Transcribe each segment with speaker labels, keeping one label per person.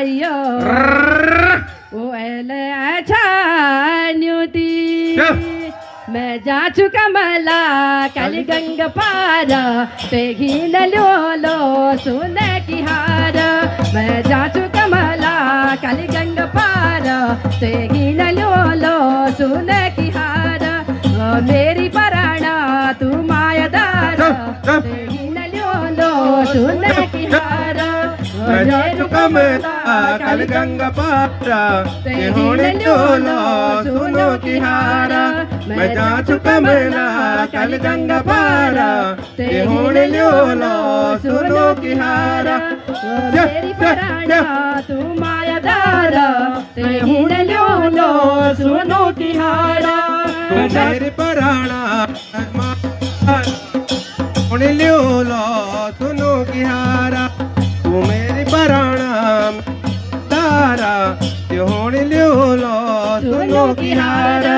Speaker 1: आयो ओले अच्छा न्यूती मैं जा चुका मला काली गंग पार तेगी लो लो सुने की हार मैं जा चुका मला काली गंग पार तेगी लो लो सुने की हार मेरी पराणा तू मायादार तेगी लो लो सुने की हार
Speaker 2: मैं जा चुका मला काली गंग पार ते होने लो सुनो की हारा मैं जा चुका मला काली गंग पार ते होने लो सुनो की हारा
Speaker 1: मेरी पराणा तू मायादार तेगी लो लो सुनो की हारा
Speaker 2: तू मेरी पराणा होने लो सुनो की हारा तू मेरी पराणा तारा ते होने लो सुनो की हारा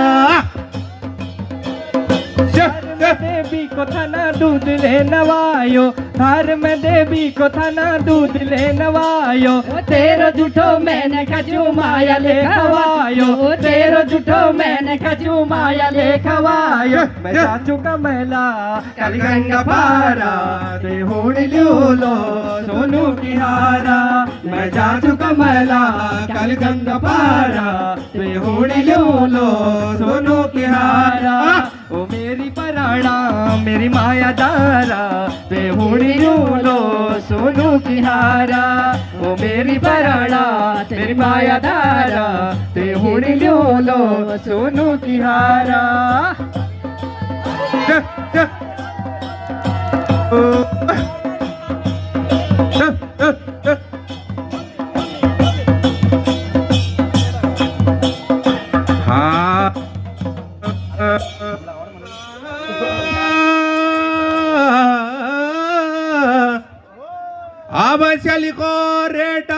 Speaker 3: देवी को थाना दूध ले नवायो घर में देवी को थाना दूध ले नवायो
Speaker 1: तेरो झूठो मैंने खजू माया ले खवायो तेरो झूठो मैंने खजू माया ले खवायो
Speaker 3: मैं जा चुका मैला
Speaker 2: काली गंग पारा ते होने लो सोनू की हारा मैं जा चुका मला काली गंग पारा ते होने लो सोनू की हारा
Speaker 3: ओ मेरी पराणा मेरी माया दारा ते हुणी लो सोनू की हारा ओ मेरी पराणा तेरी माया दारा ते हुणी लो सोनू की हारा
Speaker 2: अब चली को रेट